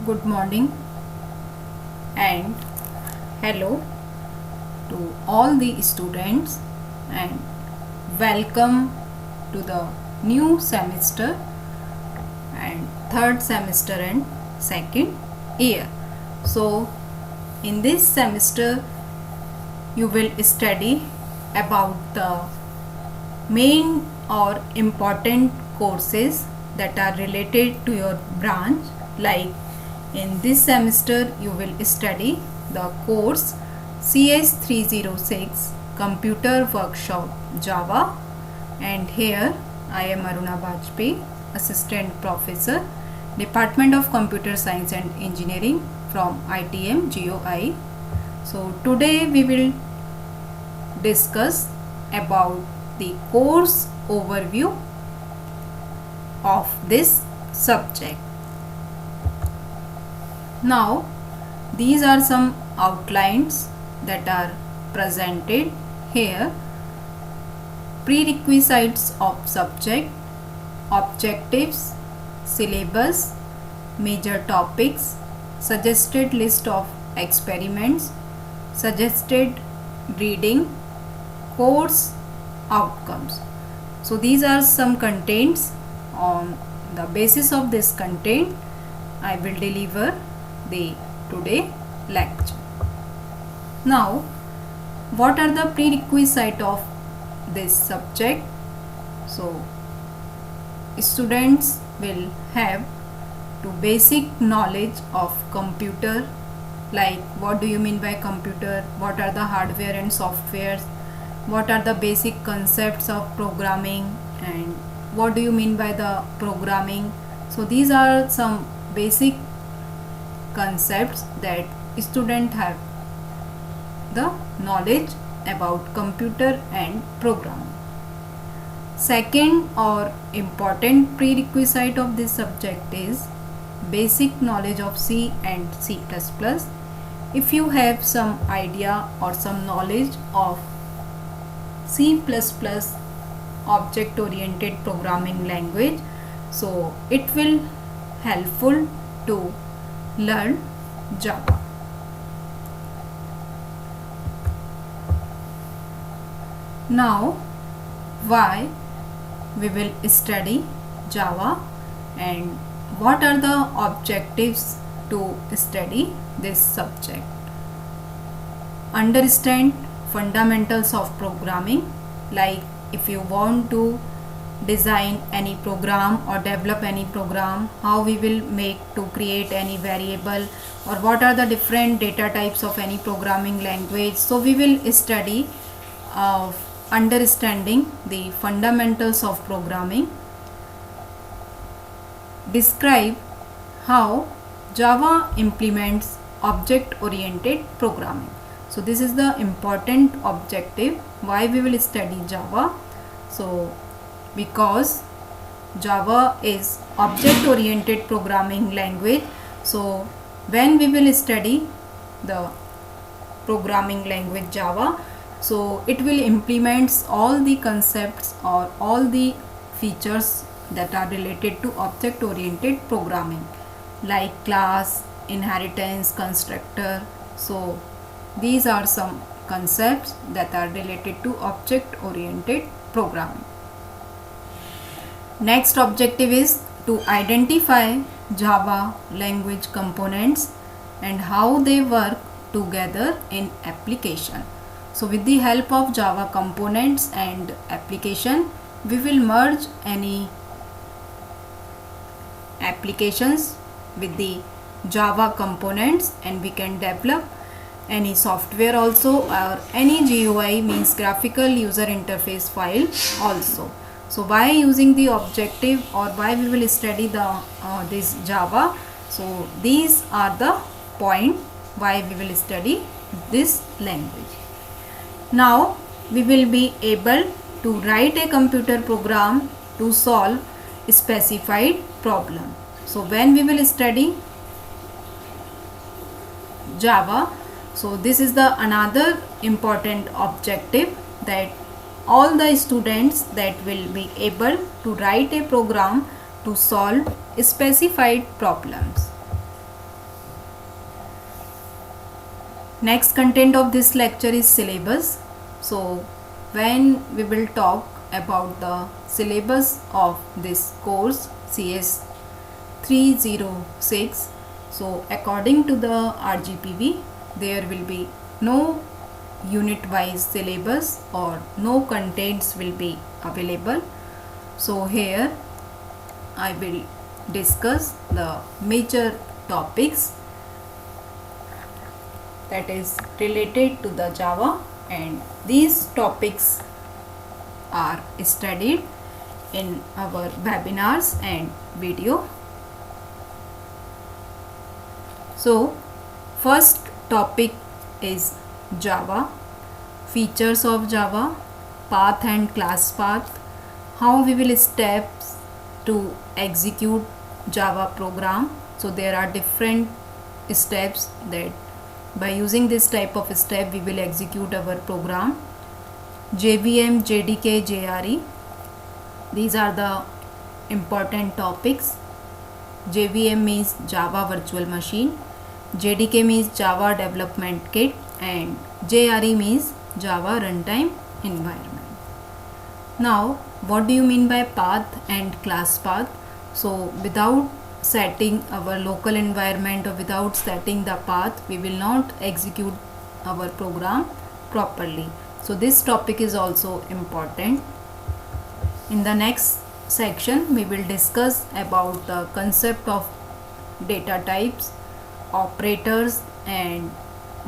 Good morning and hello to all the students and welcome to the new semester and third semester and second year. So in this semester you will study about the main or important courses that are related to your branch. Like in this semester you will study the course CS 306 Computer Workshop Java, and here I am Aruna Bajpayee, Assistant Professor, Department of Computer Science and Engineering from ITM GOI. So today we will discuss about the course overview of this subject. Now these are some outlines that are presented here. Prerequisites of subject, objectives, syllabus, major topics, suggested list of experiments, suggested reading, course outcomes. So these are some contents. On the basis of this content I will deliver the today lecture. Now what are the prerequisites of this subject? So students will have to basic knowledge of computer, like what do you mean by computer, what are the hardware and softwares, what are the basic concepts of programming, and what do you mean by the programming. So these are some basic concepts that students have the knowledge about computer and programming. Second or important prerequisite of this subject is basic knowledge of C and C++. If you have some idea or some knowledge of C++ object oriented programming language, so it will helpful to learn Java. Now why we will study Java and what are the objectives to study this subject? Understand fundamentals of programming, like if you want to design any program or develop any program, how we will make to create any variable, or what are the different data types of any programming language. So we will study understanding the fundamentals of programming. Describe how Java implements object oriented programming. So this is the important objective why we will study Java. So because Java is object oriented programming language, so when we will study the programming language Java, so it will implement all the concepts or all the features that are related to object oriented programming, like class, inheritance, constructor. So these are some concepts that are related to object oriented programming. Next objective is to identify Java language components and how they work together in application. So with the help of Java components and application, we will merge any applications with the Java components and we can develop any software also, or any GUI means graphical user interface file also. So by using the objective or why we will study the this Java, so these are the point why we will study this language. Now we will be able to write a computer program to solve a specified problem. So when we will study Java, so this is the another important objective, that all the students that will be able to write a program to solve specified problems. Next content of this lecture is syllabus. So when we will talk about the syllabus of this course CS 306, so according to the RGPV there will be no unit wise syllabus or no contents will be available. So here I will discuss the major topics that is related to the Java, and these topics are studied in our webinars and video. So first topic is Java, features of Java, path and class path, how we will steps to execute Java program. So there are different steps that by using this type of step we will execute our program. JVM, JDK, JRE, these are the important topics. JVM means Java Virtual Machine, JDK means Java Development Kit, and JRE means Java Runtime Environment. Now what do you mean by path and class path? So without setting our local environment or without setting the path, we will not execute our program properly. So this topic is also important. In the next section we will discuss about the concept of data types, operators, and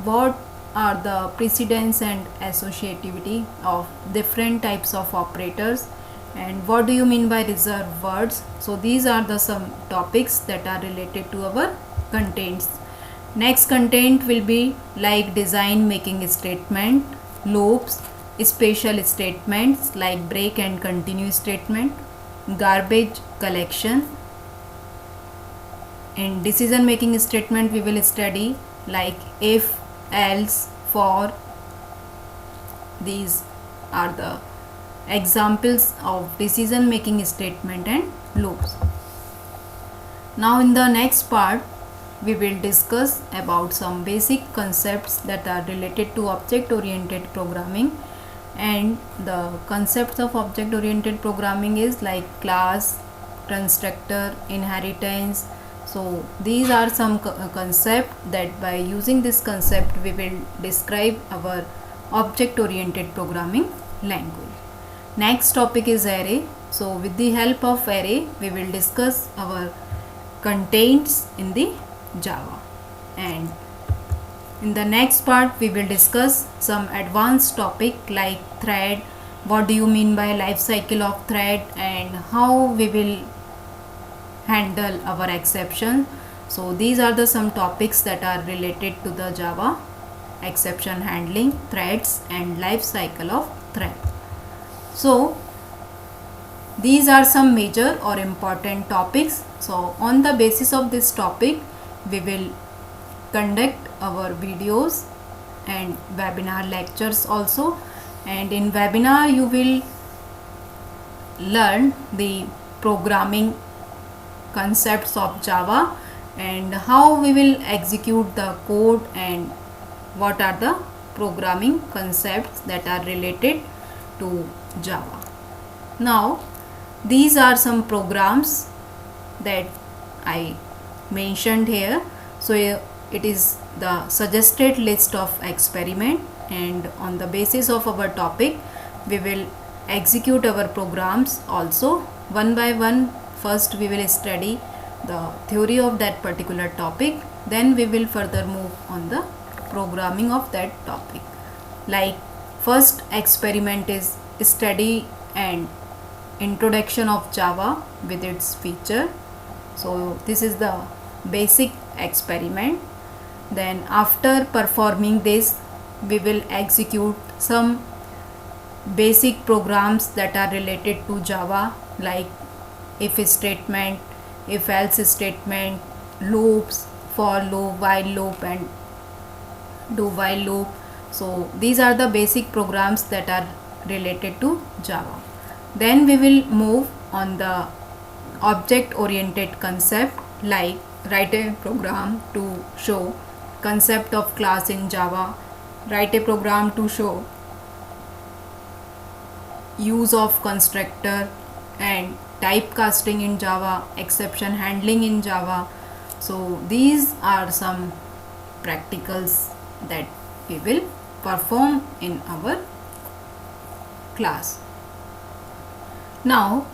what are the precedence and associativity of different types of operators, and what do you mean by reserved words. So these are the some topics that are related to our contents. Next content will be like design making statement, loops, special statements like break and continue statement, garbage collection. In decision making statement we will study like if, else, for. These are the examples of decision making statement and loops. Now in the next part we will discuss about some basic concepts that are related to object oriented programming, and the concepts of object oriented programming is like class, constructor, inheritance. So these are some concept that by using this concept we will describe our object oriented programming language. Next topic is array. So with the help of array we will discuss our contents in the Java, and in the next part we will discuss some advanced topic like thread, what do you mean by life cycle of thread, and how we will handle our exception. So these are the some topics that are related to the Java: exception handling, threads, and life cycle of thread. So these are some major or important topics. So on the basis of this topic we will conduct our videos and webinar lectures also, and in webinar you will learn the programming concepts of Java and how we will execute the code and what are the programming concepts that are related to Java. Now these are some programs that I mentioned here. So it is the suggested list of experiment, and on the basis of our topic we will execute our programs also one by one. First we will study the theory of that particular topic, then we will further move on the programming of that topic. Like first experiment is study and introduction of Java with its feature. So this is the basic experiment. Then after performing this we will execute some basic programs that are related to Java like if statement, if else statement, loops, for loop, while loop, and do while loop. So these are the basic programs that are related to Java. Then we will move on the object oriented concept, like write a program to show concept of class in Java, write a program to show use of constructor and typecasting in Java, exception handling in Java. So these are some practicals that we will perform in our class. Now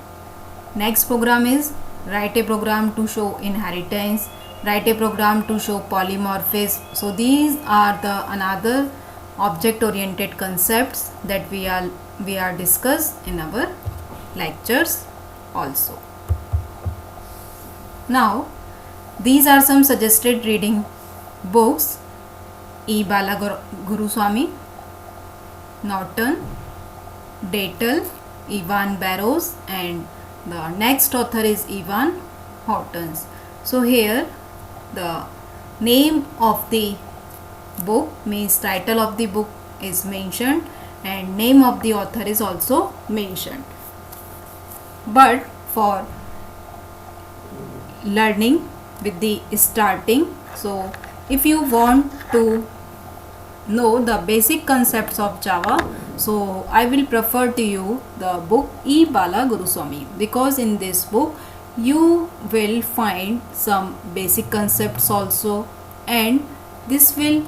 next program is write a program to show inheritance, write a program to show polymorphism. So these are the another object oriented concepts that we are discussed in our lectures also. Now these are some suggested reading books: E. Bala Guruswamy, Norton, Datel, Ivan Barrows, and the next author is Ivan Hortons. So here the name of the book means title of the book is mentioned and name of the author is also mentioned. But for learning with the starting, so if you want to know the basic concepts of Java, so I will prefer to you the book E. Bala Guruswamy, because in this book you will find some basic concepts also, and this will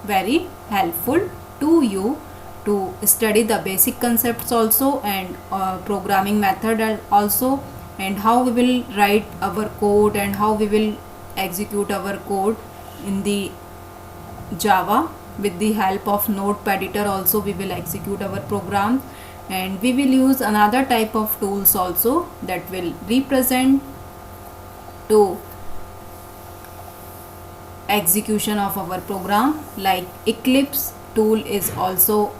very helpful to you to study the basic concepts also, and programming method also, and how we will write our code and how we will execute our code in the Java. With the help of Notepad editor also we will execute our program, and we will use another type of tools also that will represent to execution of our program, like Eclipse tool is also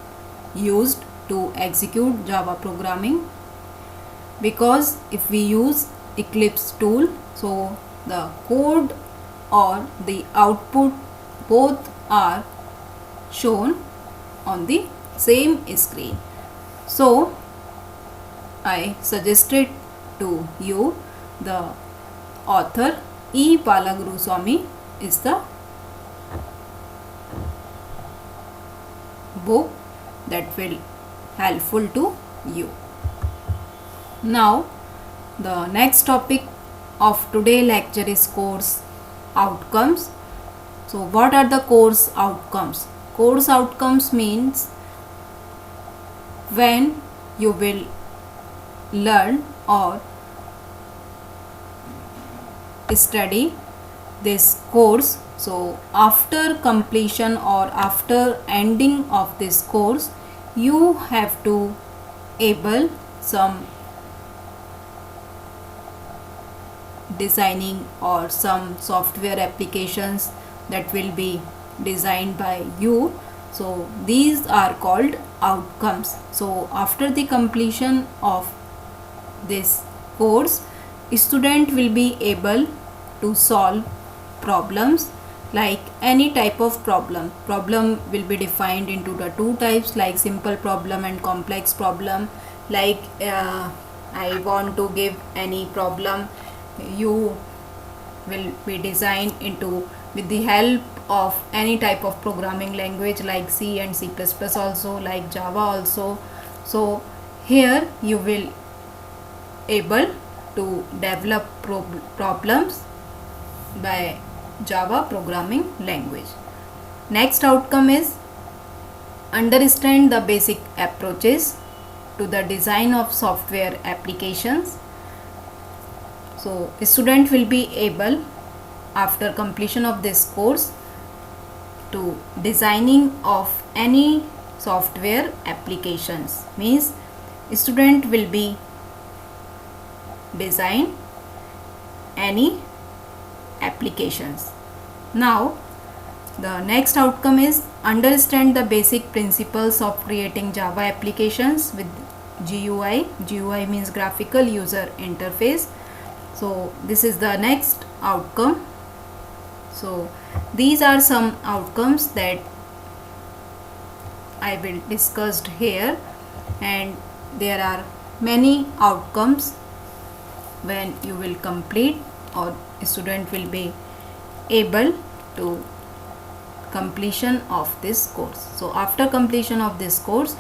used to execute Java programming, because if we use Eclipse tool, so the code or the output both are shown on the same screen. So I suggested to you the author E. Bala Guruswamy is the book that will helpful to you. Now the next topic of today lecture is course outcomes. So what are the course outcomes? Course outcomes means when you will learn or study this course. So after completion or after ending of this course, you have to able some designing or some software applications that will be designed by you. So these are called outcomes. So after the completion of this course, student will be able to solve problems, like any type of problem. Problem will be defined into the two types, like simple problem and complex problem. Like I want to give any problem, you will be designed into with the help of any type of programming language like C and C++ also, like Java also. So here you will able to develop problems by Java programming language. Next outcome is understand the basic approaches to the design of software applications. So a student will be able after completion of this course to designing of any software applications, means student will be design any applications. Now the next outcome is understand the basic principles of creating Java applications with GUI. GUI means graphical user interface. So this is the next outcome. So these are some outcomes that I will discussed here, and there are many outcomes when you will complete or student will be able to completion of this course. So after completion of this course,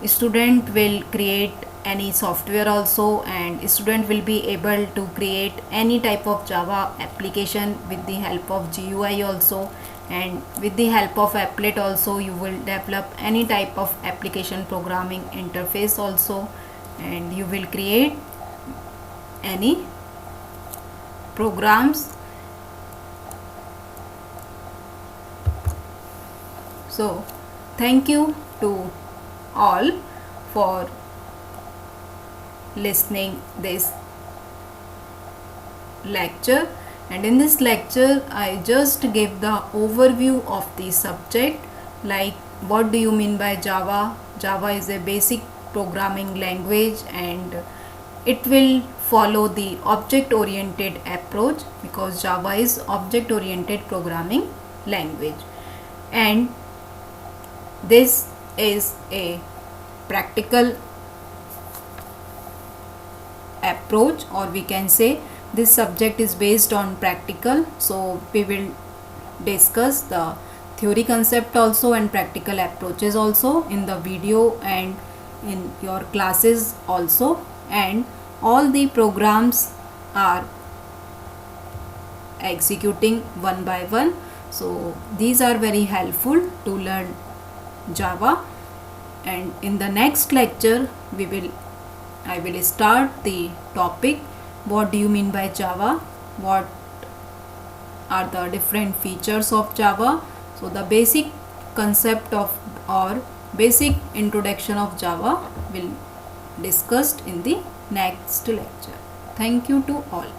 student will create any software also, and student will be able to create any type of Java application with the help of GUI also, and with the help of applet also you will develop any type of application programming interface also, and you will create any programs. So thank you to all for listening this lecture, and in this lecture I just gave the overview of the subject, like what do you mean by Java. Java is a basic programming language and it will follow the object oriented approach, because Java is object oriented programming language, and this is a practical approach, or we can say this subject is based on practical. So we will discuss the theory concept also and practical approaches also in the video and in your classes also, and all the programs are executing one by one. So these are very helpful to learn Java, and in the next lecture I will start the topic what do you mean by Java, what are the different features of Java. So the basic concept of or basic introduction of Java will discussed in the next lecture. Thank you to all.